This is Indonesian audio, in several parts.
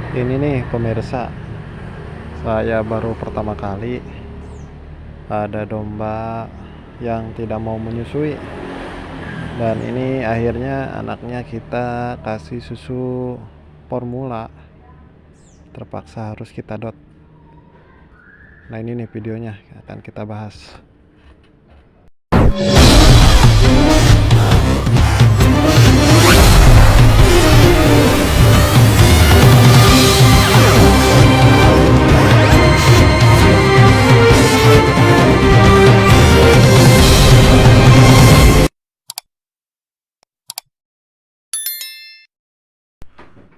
Ini nih pemirsa, saya baru pertama kali ada domba yang tidak mau menyusui. Dan ini akhirnya anaknya kita kasih susu formula, terpaksa harus kita dot. Nah ini nih videonya akan kita bahas.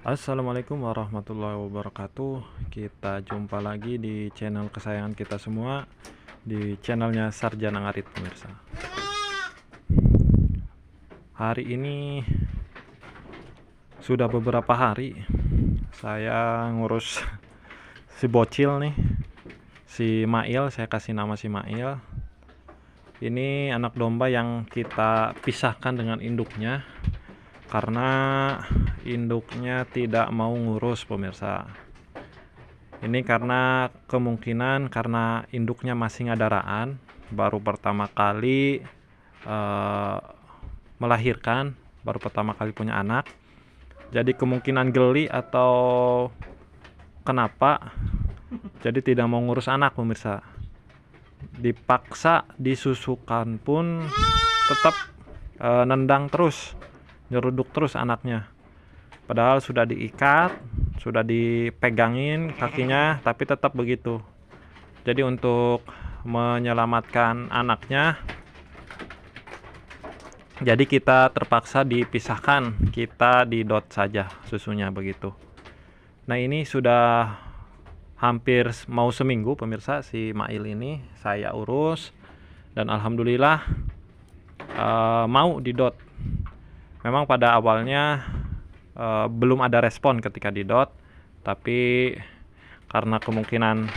Assalamualaikum warahmatullahi wabarakatuh. Kita jumpa lagi di channel kesayangan kita semua, di channelnya Sarjana Ngarit pemirsa. Hari ini sudah beberapa hari saya ngurus si bocil nih, si Mail. Saya kasih nama si Mail. Ini anak domba yang kita pisahkan dengan induknya karena induknya tidak mau ngurus pemirsa. Ini karena kemungkinan karena induknya masih ngadaraan, baru pertama kali melahirkan, baru pertama kali punya anak. Jadi kemungkinan geli atau kenapa, jadi tidak mau ngurus anak pemirsa. Dipaksa disusukan pun tetap nendang terus, nyeruduk terus anaknya. Padahal sudah diikat, sudah dipegangin kakinya, tapi tetap begitu. Jadi untuk menyelamatkan anaknya, jadi kita terpaksa dipisahkan, kita didot saja susunya begitu. Nah ini sudah hampir mau seminggu pemirsa, si Mail ini saya urus dan alhamdulillah mau didot. Memang pada awalnya belum ada respon ketika didot, tapi karena kemungkinan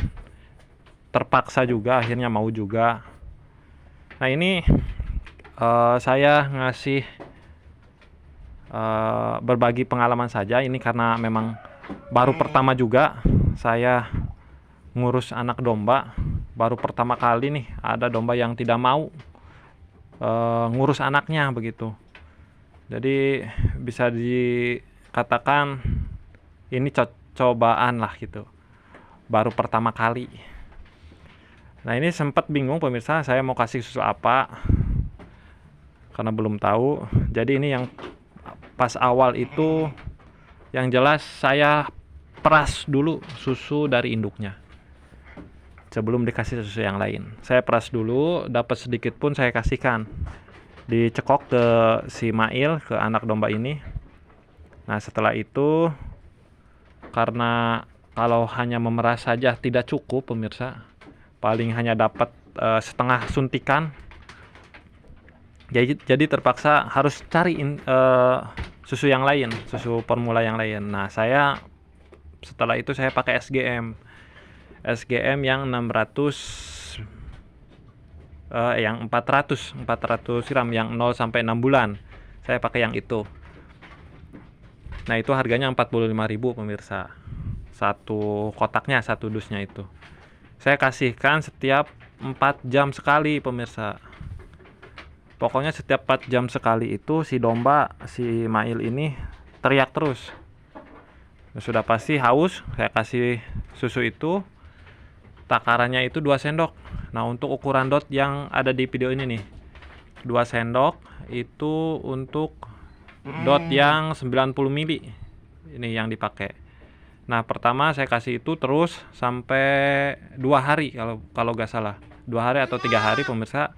terpaksa juga akhirnya mau juga. Nah ini saya ngasih berbagi pengalaman saja. Ini karena memang baru pertama juga saya ngurus anak domba, baru pertama kali nih ada domba yang tidak mau ngurus anaknya begitu. Jadi bisa dikatakan ini cobaan lah gitu, baru pertama kali. Nah ini sempat bingung pemirsa, saya mau kasih susu apa karena belum tahu. Jadi ini yang pas awal itu, yang jelas saya peras dulu susu dari induknya sebelum dikasih susu yang lain. Saya peras dulu, dapat sedikit pun saya kasihkan, dicekok ke si Mail, ke anak domba ini. Nah setelah itu, karena kalau hanya memeras saja tidak cukup pemirsa, paling hanya dapat setengah suntikan. Jadi terpaksa harus cari susu yang lain, susu formula yang lain. Nah saya setelah itu saya pakai SGM yang 600 yang 400 gram yang 0 sampai 6 bulan. Saya pakai yang itu. Nah, itu harganya 45.000 pemirsa. Satu kotaknya, satu dusnya itu. Saya kasihkan setiap 4 jam sekali pemirsa. Pokoknya setiap 4 jam sekali itu si domba, si Mail ini teriak terus. Sudah pasti haus, saya kasih susu itu. Takarannya itu 2 sendok. Nah untuk ukuran dot yang ada di video ini nih, 2 sendok itu untuk dot yang 90 mili. Ini yang dipakai. Nah pertama saya kasih itu terus sampai 2 hari kalau gak salah, 2 hari atau 3 hari pemirsa.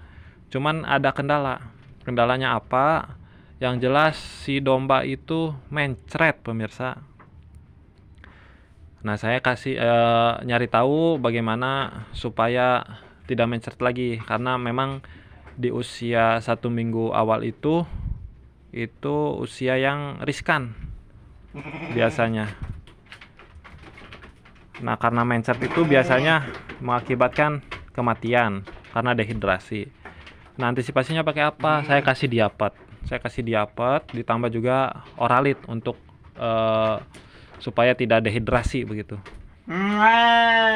Cuman ada kendala. Kendalanya apa? Yang jelas si domba itu mencret pemirsa. Nah saya kasih nyari tahu bagaimana supaya tidak mencret lagi, karena memang di usia 1 minggu awal itu usia yang riskan biasanya. Nah karena mencret itu biasanya mengakibatkan kematian karena dehidrasi. Nah antisipasinya pakai apa? Saya kasih diapet ditambah juga Oralit untuk supaya tidak dehidrasi begitu.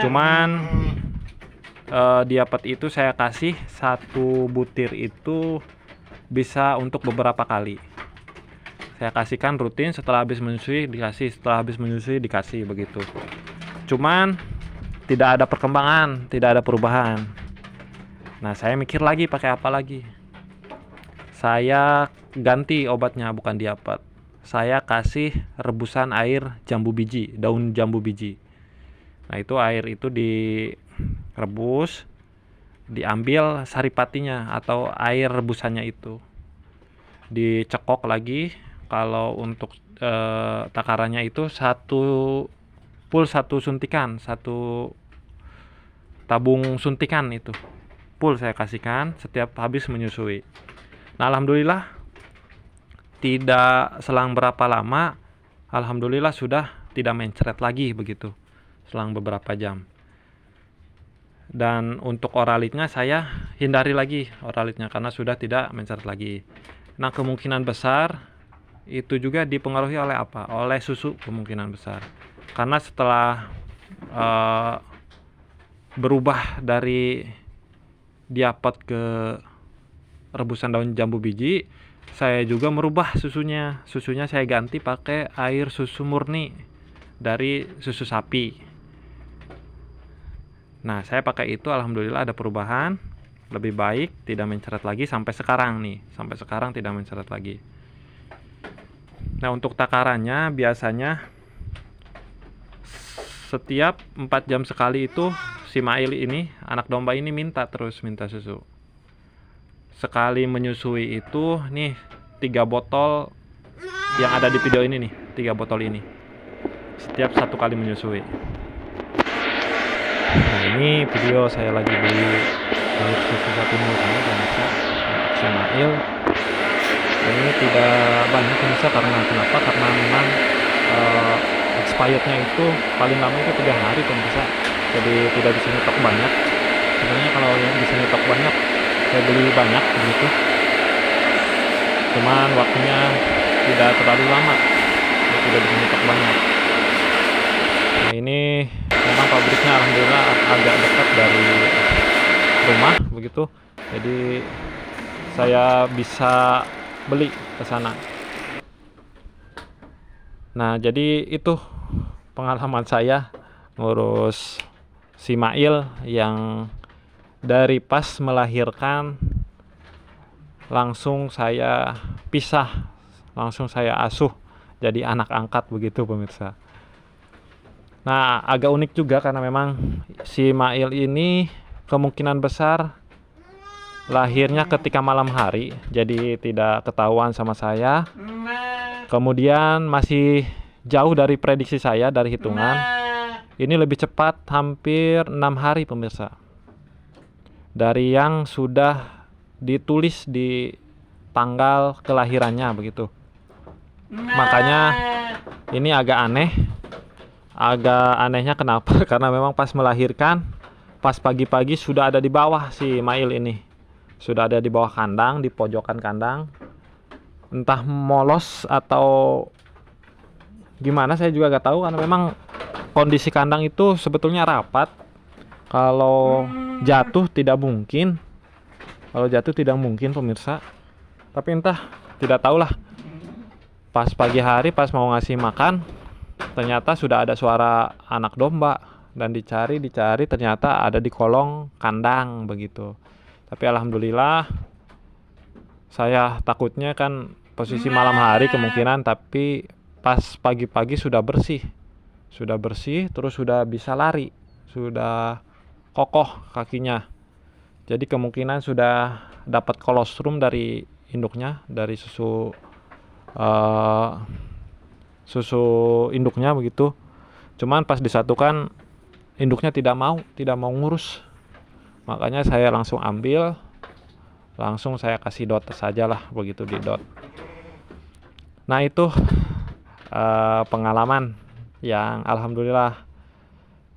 Cuman diapet itu saya kasih 1 butir itu bisa untuk beberapa kali. Saya kasihkan rutin, setelah habis menyusui dikasih, setelah habis menyusui dikasih begitu. Cuman tidak ada perkembangan, tidak ada perubahan. Nah, saya mikir lagi pakai apa lagi. Saya ganti obatnya, bukan diapet. Saya kasih rebusan air jambu biji, daun jambu biji. Nah, itu air itu direbus, diambil saripatinya atau air rebusannya itu. Dicekok lagi. Kalau untuk takarannya itu satu suntikan, 1 tabung suntikan itu. Full saya kasihkan setiap habis menyusui. Nah, alhamdulillah tidak selang berapa lama, alhamdulillah sudah tidak mencret lagi begitu. Selang beberapa jam. Dan untuk oralitnya saya hindari lagi oralitnya karena sudah tidak mencret lagi. Nah, kemungkinan besar itu juga dipengaruhi oleh apa? Oleh susu, kemungkinan besar. Karena setelah berubah dari diapet ke rebusan daun jambu biji, saya juga merubah susunya. Susunya saya ganti pakai air susu murni dari susu sapi. Nah, saya pakai itu, alhamdulillah ada perubahan, lebih baik, tidak mencret lagi sampai sekarang nih. Sampai sekarang tidak mencret lagi. Nah, untuk takarannya biasanya setiap 4 jam sekali itu si Mail ini, anak domba ini minta susu. Sekali menyusui itu nih 3 botol yang ada di video ini nih, 3 botol ini. Setiap 1 kali menyusui. Nah, ini video saya lagi beli air susu sapi murni pemirsa untuk si Mail. Ini tidak banyak pemirsa, karena kenapa? Karena memang expirednya itu paling lama itu 3 hari pemirsa. Jadi tidak bisa nyetok banyak. Sebenarnya kalau yang bisa nyetok banyak, saya beli banyak begitu. Cuman waktunya tidak terlalu lama, tidak bisa nyetok banyak. Nah, ini memang pabriknya alhamdulillah agak dekat dari rumah begitu. Jadi saya bisa beli ke sana. Nah, jadi itu pengalaman saya ngurus si Mail yang dari pas melahirkan langsung saya pisah, langsung saya asuh jadi anak angkat begitu pemirsa. Nah, agak unik juga karena memang si Mail ini kemungkinan besar lahirnya ketika malam hari, jadi tidak ketahuan sama saya. Kemudian masih jauh dari prediksi saya, dari hitungan. Ini lebih cepat, hampir 6 hari pemirsa. Dari yang sudah ditulis di tanggal kelahirannya begitu. Makanya ini agak aneh. Agak anehnya kenapa? Karena memang pas melahirkan, pas pagi-pagi sudah ada di bawah si Mail ini. Sudah ada di bawah kandang, di pojokan kandang. Entah molos atau gimana saya juga gak tahu, karena memang kondisi kandang itu sebetulnya rapat. Kalau jatuh tidak mungkin. Kalau jatuh tidak mungkin pemirsa. Tapi entah, tidak tahulah. Pas pagi hari, pas mau ngasih makan, ternyata sudah ada suara anak domba. Dan dicari ternyata ada di kolong kandang begitu. Tapi alhamdulillah, saya takutnya kan posisi malam hari kemungkinan, tapi pas pagi-pagi sudah bersih, terus sudah bisa lari, sudah kokoh kakinya. Jadi kemungkinan sudah dapat kolostrum dari induknya, dari susu induknya begitu. Cuman pas disatukan, induknya tidak mau ngurus. Makanya saya langsung ambil, langsung saya kasih dot sajalah begitu, di dot. Nah, itu pengalaman yang alhamdulillah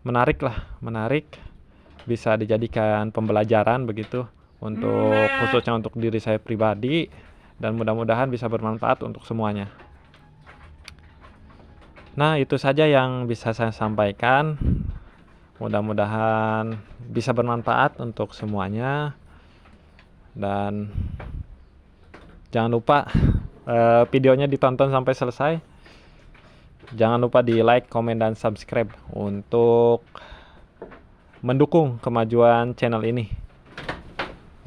menarik, bisa dijadikan pembelajaran begitu untuk khususnya untuk diri saya pribadi, dan mudah-mudahan bisa bermanfaat untuk semuanya. Nah, itu saja yang bisa saya sampaikan. Mudah-mudahan bisa bermanfaat untuk semuanya, dan jangan lupa videonya ditonton sampai selesai. Jangan lupa di like, komen, dan subscribe untuk mendukung kemajuan channel ini.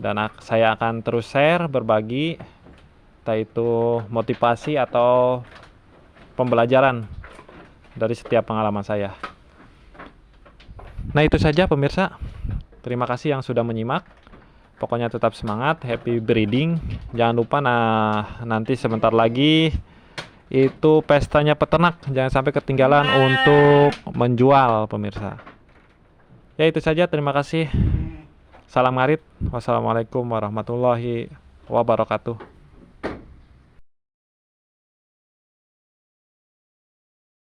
Dan saya akan terus share, berbagi, entah itu motivasi atau pembelajaran dari setiap pengalaman saya. Nah, itu saja pemirsa. Terima kasih yang sudah menyimak. Pokoknya tetap semangat, happy breeding. Jangan lupa nanti sebentar lagi itu pestanya peternak. Jangan sampai ketinggalan untuk menjual pemirsa. Ya, itu saja, terima kasih. Salam ngarit. Wassalamualaikum warahmatullahi wabarakatuh.